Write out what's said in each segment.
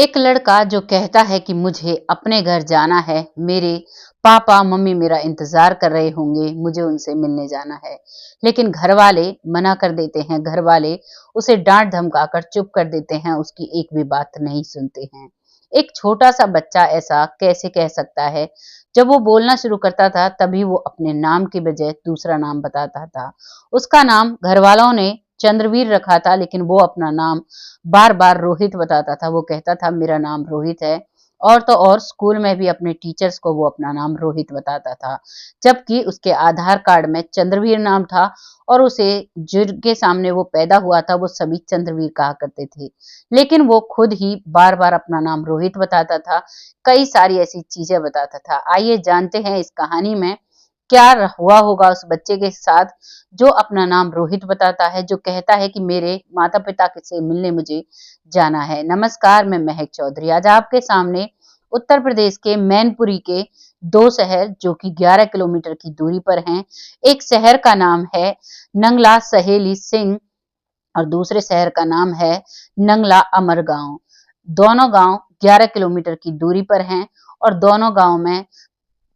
एक लड़का जो कहता है कि मुझे अपने घर जाना है, मेरे पापा मम्मी मेरा इंतजार कर रहे होंगे, मुझे उनसे मिलने जाना है। लेकिन घर वाले मना कर देते हैं, घर वाले उसे डांट धमकाकर चुप कर देते हैं, उसकी एक भी बात नहीं सुनते हैं। एक छोटा सा बच्चा ऐसा कैसे कह सकता है? जब वो बोलना शुरू करता था तभी वो अपने नाम के बजाय दूसरा नाम बताता था। उसका नाम घर वालों ने चंद्रवीर रखा था, लेकिन वो अपना नाम बार बार रोहित बताता था। वो कहता था मेरा नाम रोहित है। और तो और स्कूल में भी अपने टीचर्स को वो अपना नाम रोहित बताता था, जबकि उसके आधार कार्ड में चंद्रवीर नाम था। और उसे जिनके सामने वो पैदा हुआ था वो सभी चंद्रवीर कहा करते थे, लेकिन वो खुद ही बार बार अपना नाम रोहित बताता था। कई सारी ऐसी चीजें बताता था। आइए जानते हैं इस कहानी में क्या हुआ होगा उस बच्चे के साथ जो अपना नाम रोहित बताता है, जो कहता है कि मेरे माता पिता से मिलने मुझे जाना है। नमस्कार, मैं महक चौधरी आज आपके सामने उत्तर प्रदेश के मैनपुरी के दो शहर जो कि 11 किलोमीटर की दूरी पर हैं। एक शहर का नाम है नंगला सहेली सिंह और दूसरे शहर का नाम है नंगला अमर गांव। दोनों गांव 11 किलोमीटर की दूरी पर हैं और दोनों गांव में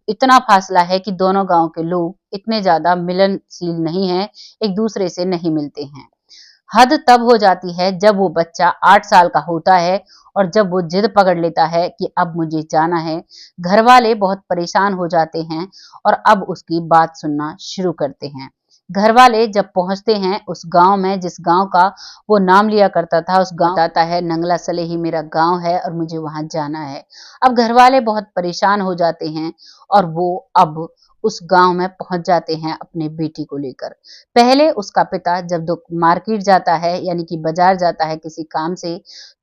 इतना फासला है कि दोनों गांव के लोग इतने ज्यादा मिलनशील नहीं हैं, एक दूसरे से नहीं मिलते हैं। हद तब हो जाती है जब वो बच्चा 8 साल का होता है और जब वो जिद पकड़ लेता है कि अब मुझे जाना है। घर वाले बहुत परेशान हो जाते हैं और अब उसकी बात सुनना शुरू करते हैं। घर वाले जब पहुंचते हैं उस गांव में, जिस गांव का वो नाम लिया करता था, उस गांव बताता है नंगला सले ही मेरा गांव है और मुझे वहां जाना है। अब घर वाले बहुत परेशान हो जाते हैं और वो अब उस गांव में पहुंच जाते हैं अपने बेटी को लेकर। पहले उसका पिता जब मार्केट जाता है यानी कि बाजार जाता है किसी काम से,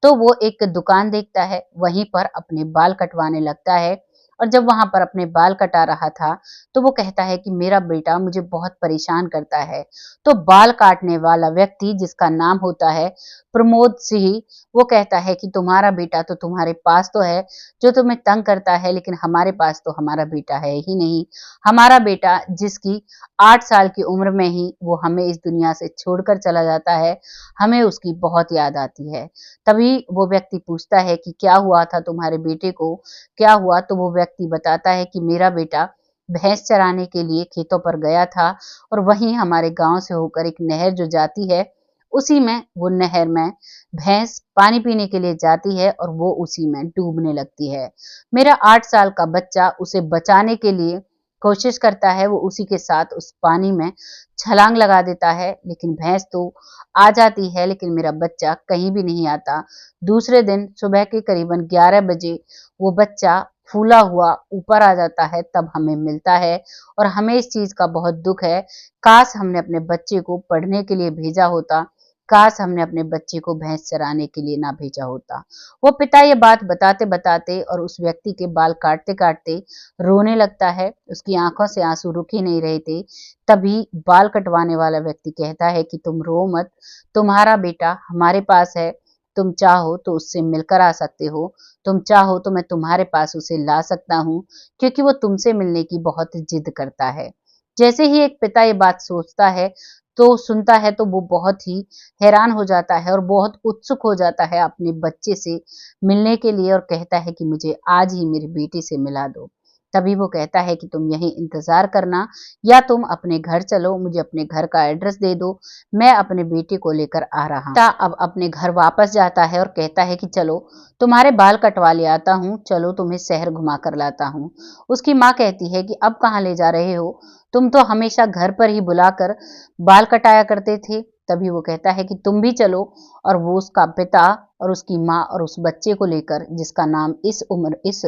तो वो एक दुकान देखता है, वहीं पर अपने बाल कटवाने लगता है। और जब वहां पर अपने बाल कटा रहा था तो वो कहता है कि मेरा बेटा मुझे बहुत परेशान करता है। तो बाल काटने वाला व्यक्ति जिसका नाम होता है प्रमोद सिंह, वो कहता है कि तुम्हारा बेटा तो तुम्हारे पास तो है जो तुम्हें तंग करता है, लेकिन हमारे पास तो हमारा बेटा है ही नहीं। हमारा बेटा जिसकी 8 साल की उम्र में ही वो हमें इस दुनिया से छोड़कर चला जाता है, हमें उसकी बहुत याद आती है। तभी वो व्यक्ति पूछता है कि क्या हुआ था तुम्हारे बेटे को, क्या हुआ? तो वो व्यक्ति बताता है कि मेरा बेटा भैंस चराने के लिए खेतों पर गया था और वहीं हमारे गांव से होकर एक नहर जो जाती है, उसी में वो नहर में भैंस पानी पीने के लिए जाती है और वो उसी में डूबने लगती है। मेरा 8 साल का बच्चा उसे बचाने के लिए कोशिश करता है, वो उसी के साथ उस पानी में छलांग लगा देता है, लेकिन भैंस तो आ जाती है लेकिन मेरा बच्चा कहीं भी नहीं आता। दूसरे दिन सुबह के करीबन 11 बजे वो बच्चा फूला हुआ ऊपर आ जाता है, तब हमें मिलता है और हमें इस चीज का बहुत दुख है। काश हमने अपने बच्चे को पढ़ने के लिए भेजा होता, काश हमने अपने बच्चे को भैंस चराने के लिए ना भेजा होता। वो पिता ये बात बताते बताते और उस व्यक्ति के बाल काटते काटते रोने लगता है, उसकी आंखों से आंसू रुक ही नहीं रहे थे। तभी बाल कटवाने वाला व्यक्ति कहता है कि तुम रो मत, तुम्हारा बेटा हमारे पास है, तुम चाहो तो उससे मिलकर आ सकते हो, तुम चाहो तो मैं तुम्हारे पास उसे ला सकता हूँ, क्योंकि वो तुमसे मिलने की बहुत जिद करता है। जैसे ही एक पिता ये बात सोचता है तो सुनता है तो वो बहुत ही हैरान हो जाता है और बहुत उत्सुक हो जाता है अपने बच्चे से मिलने के लिए और कहता है कि मुझे आज ही मेरी बेटी से मिला दो। तभी वो कहता है कि तुम यहीं इंतजार करना या तुम अपने घर चलो, मुझे अपने घर का एड्रेस दे दो, मैं अपने बेटे को लेकर आ रहा हूँ। अब अपने घर वापस जाता है और कहता है कि चलो तुम्हारे बाल कटवा ले आता हूँ, चलो तुम्हें शहर घुमा कर लाता हूँ। उसकी माँ कहती है कि अब कहाँ ले जा रहे हो, तुम तो हमेशा घर पर ही बुलाकर बाल कटाया करते थे। तभी वो कहता है कि तुम भी चलो, और वो उसका पिता और उसकी माँ और उस बच्चे को लेकर, जिसका नाम इस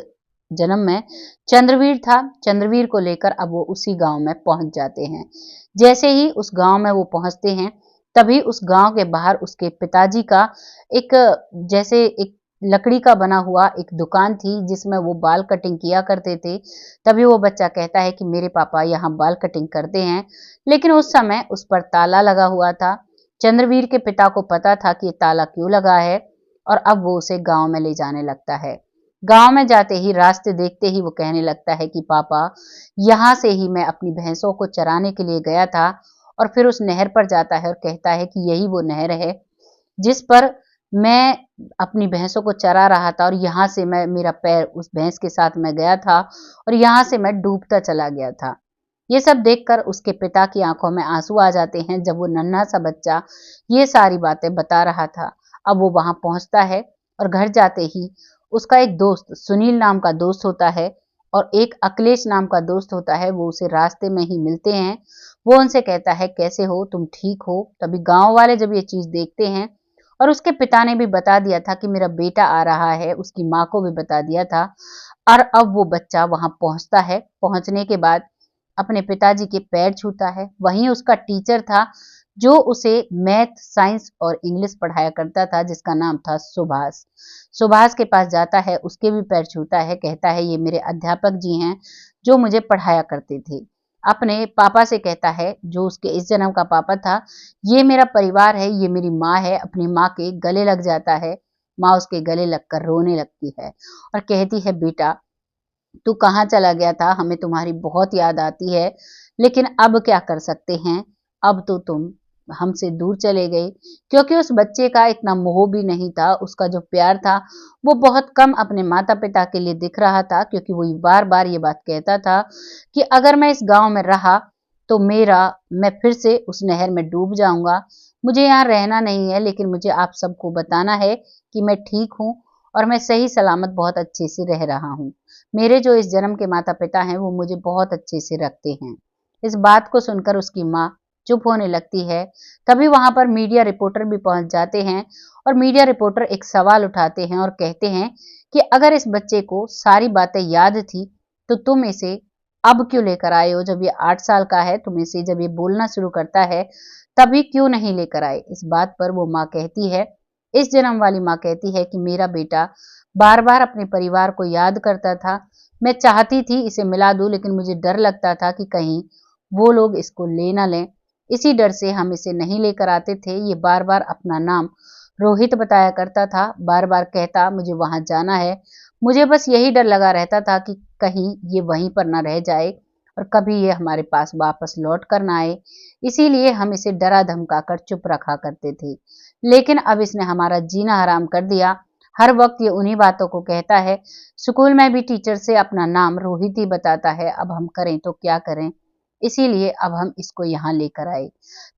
जन्म में चंद्रवीर था, चंद्रवीर को लेकर अब वो उसी गांव में पहुंच जाते हैं। जैसे ही उस गांव में वो पहुंचते हैं तभी उस गांव के बाहर उसके पिताजी का एक जैसे एक लकड़ी का बना हुआ एक दुकान थी जिसमें वो बाल कटिंग किया करते थे। तभी वो बच्चा कहता है कि मेरे पापा यहाँ बाल कटिंग करते हैं, लेकिन उस समय उस पर ताला लगा हुआ था। चंद्रवीर के पिता को पता था कि ये ताला क्यों लगा है और अब वो उसे गांव में ले जाने लगता है। गांव में जाते ही रास्ते देखते ही वो कहने लगता है कि पापा, यहाँ से ही मैं अपनी भैंसों को चराने के लिए गया था। और फिर उस नहर पर जाता है और कहता है कि यही वो नहर है जिस पर मैं अपनी भैंसों को चरा रहा था और यहाँ से मेरा पैर उस भैंस के साथ में गया था और यहाँ से मैं डूबता चला गया था। ये सब देखकर उसके पिता की आंखों में आंसू आ जाते हैं जब वो नन्हा सा बच्चा ये सारी बातें बता रहा था। अब वो वहां पहुंचता है और घर जाते ही उसका एक दोस्त सुनील नाम का दोस्त होता है और एक अखिलेश नाम का दोस्त होता है। वो उसे रास्ते में ही मिलते हैं। वो उनसे कहता है, कैसे हो तुम, ठीक हो? तभी गांव वाले जब ये चीज देखते हैं, और उसके पिता ने भी बता दिया था कि मेरा बेटा आ रहा है, उसकी माँ को भी बता दिया था। और अब वो बच्चा वहां पहुंचता है। पहुंचने के बाद अपने पिताजी के पैर छूता है। वहीं उसका टीचर था जो उसे मैथ, साइंस और इंग्लिश पढ़ाया करता था, जिसका नाम था सुभाष। सुभाष के पास जाता है, उसके भी पैर छूता है, कहता है ये मेरे अध्यापक जी हैं जो मुझे पढ़ाया करते थे। अपने पापा से कहता है, जो उसके इस जन्म का पापा था, ये मेरा परिवार है, ये मेरी माँ है। अपनी माँ के गले लग जाता है। माँ उसके गले लगकर रोने लगती है और कहती है, बेटा तू कहाँ चला गया था, हमें तुम्हारी बहुत याद आती है, लेकिन अब क्या कर सकते हैं, अब तो तुम हमसे दूर चले गए। क्योंकि उस बच्चे का इतना मोह भी नहीं था, उसका जो प्यार था वो बहुत कम अपने माता पिता के लिए दिख रहा था। क्योंकि वो बार बार ये बात कहता था कि अगर मैं इस गांव में रहा तो मैं फिर से उस नहर में डूब जाऊंगा। मुझे यहाँ रहना नहीं है, लेकिन मुझे आप सबको बताना है कि मैं ठीक हूँ और मैं सही सलामत बहुत अच्छे से रह रहा हूँ। मेरे जो इस जन्म के माता पिता हैं वो मुझे बहुत अच्छे से रखते हैं। इस बात को सुनकर उसकी माँ चुप होने लगती है। तभी वहां पर मीडिया रिपोर्टर भी पहुंच जाते हैं और मीडिया रिपोर्टर एक सवाल उठाते हैं और कहते हैं कि अगर इस बच्चे को सारी बातें याद थी तो तुम इसे अब क्यों लेकर आए हो? जब ये 8 साल का है, तुम इसे जब ये बोलना शुरू करता है तभी क्यों नहीं लेकर आए? इस बात पर वो माँ कहती है, इस जन्म वाली माँ कहती है कि मेरा बेटा बार बार अपने परिवार को याद करता था। मैं चाहती थी इसे मिला दूं, लेकिन मुझे डर लगता था कि कहीं वो लोग इसको ले ना लें। इसी डर से हम इसे नहीं लेकर आते थे। ये बार बार अपना नाम रोहित बताया करता था, बार बार कहता मुझे वहां जाना है। मुझे बस यही डर लगा रहता था कि कहीं ये वहीं पर ना रह जाए और कभी ये हमारे पास वापस लौट कर ना आए। इसीलिए हम इसे डरा धमका कर चुप रखा करते थे। लेकिन अब इसने हमारा जीना हराम कर दिया। हर वक्त ये उन्हीं बातों को कहता है। स्कूल में भी टीचर से अपना नाम रोहित ही बताता है। अब हम करें तो क्या करें? इसीलिए अब हम इसको यहाँ लेकर आए।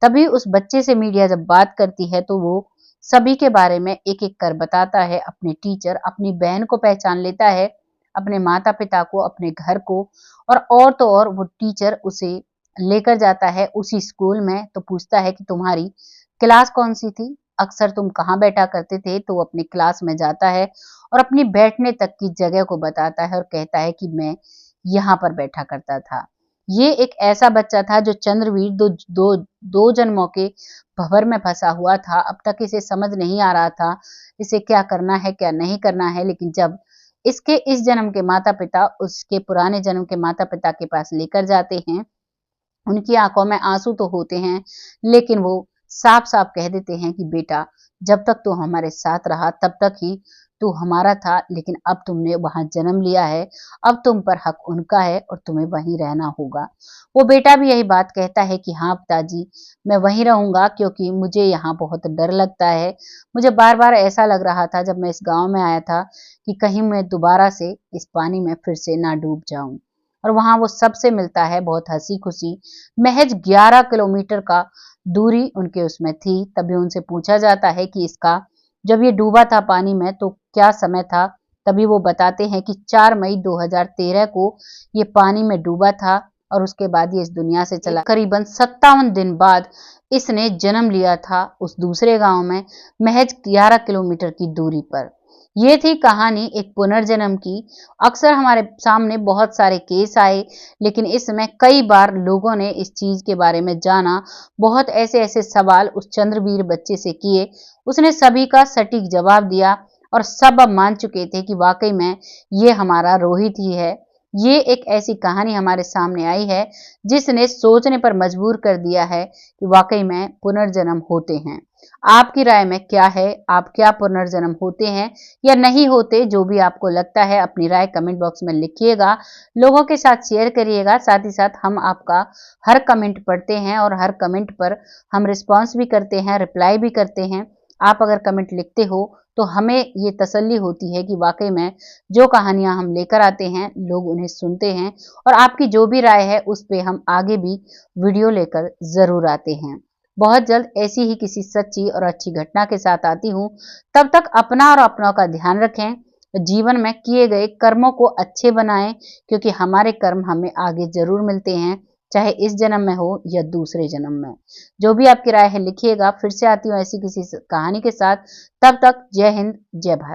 तभी उस बच्चे से मीडिया जब बात करती है तो वो सभी के बारे में एक एक कर बताता है। अपने टीचर, अपनी बहन को पहचान लेता है, अपने माता पिता को, अपने घर को, और तो और वो टीचर उसे लेकर जाता है उसी स्कूल में। तो पूछता है कि तुम्हारी क्लास कौन सी थी, अक्सर तुम कहाँ बैठा करते थे? तो वो अपनी क्लास में जाता है और अपनी बैठने तक की जगह को बताता है और कहता है कि मैं यहाँ पर बैठा करता था। ये एक ऐसा बच्चा था जो चंद्रवीर दो जन्मों के भंवर में फंसा हुआ था। अब तक इसे समझ नहीं आ रहा था इसे क्या करना है क्या नहीं करना है। लेकिन जब इसके इस जन्म के माता पिता उसके पुराने जन्म के माता पिता के पास लेकर जाते हैं, उनकी आंखों में आंसू तो होते हैं, लेकिन वो साफ साफ कह देते हैं कि बेटा, जब तक तू हमारे साथ रहा तब तक ही तू हमारा था, लेकिन अब तुमने वहां जन्म लिया है, अब तुम पर हक उनका है और तुम्हें वहीं रहना होगा। वो बेटा भी यही बात कहता है कि हाँ पिताजी, मैं वहीं रहूंगा, क्योंकि मुझे यहाँ बहुत डर लगता है। मुझे बार बार ऐसा लग रहा था जब मैं इस गांव में आया था कि कहीं मैं दोबारा से इस पानी में फिर से ना डूब जाऊं। और वहां वो सबसे मिलता है बहुत हंसी खुशी। महज 11 किलोमीटर का दूरी उनके उसमें थी। तभी उनसे पूछा जाता है कि इसका जब ये डूबा था पानी में तो क्या समय था? तभी वो बताते हैं कि 4 मई 2013 को ये पानी में डूबा था और उसके बाद ये इस दुनिया से चला। करीबन 57 दिन बाद इसने जन्म लिया था उस दूसरे गांव में, महज 11 किलोमीटर की दूरी पर। ये थी कहानी एक पुनर्जन्म की। अक्सर हमारे सामने बहुत सारे केस आए, लेकिन इसमें कई बार लोगों ने इस चीज के बारे में जाना, बहुत ऐसे ऐसे सवाल उस चंद्रवीर बच्चे से किए। उसने सभी का सटीक जवाब दिया और सब अब मान चुके थे कि वाकई में ये हमारा रोहित ही है। ये एक ऐसी कहानी हमारे सामने आई है जिसने सोचने पर मजबूर कर दिया है कि वाकई में पुनर्जन्म होते हैं। आपकी राय में क्या है? आप क्या पुनर्जन्म होते हैं या नहीं होते? जो भी आपको लगता है अपनी राय कमेंट बॉक्स में लिखिएगा, लोगों के साथ शेयर करिएगा। साथ ही साथ हम आपका हर कमेंट पढ़ते हैं और हर कमेंट पर हम रिस्पॉन्स भी करते हैं, रिप्लाई भी करते हैं। आप अगर कमेंट लिखते हो तो हमें ये तसल्ली होती है कि वाकई में जो कहानियां हम लेकर आते हैं लोग उन्हें सुनते हैं, और आपकी जो भी राय है उस पे हम आगे भी वीडियो लेकर जरूर आते हैं। बहुत जल्द ऐसी ही किसी सच्ची और अच्छी घटना के साथ आती हूँ। तब तक अपना और अपनों का ध्यान रखें। जीवन में किए गए कर्मों को अच्छे बनाएं, क्योंकि हमारे कर्म हमें आगे जरूर मिलते हैं, चाहे इस जन्म में हो या दूसरे जन्म में। जो भी आपकी राय है लिखिएगा। फिर से आती हूँ ऐसी किसी कहानी के साथ। तब तक जय हिंद, जय भारत।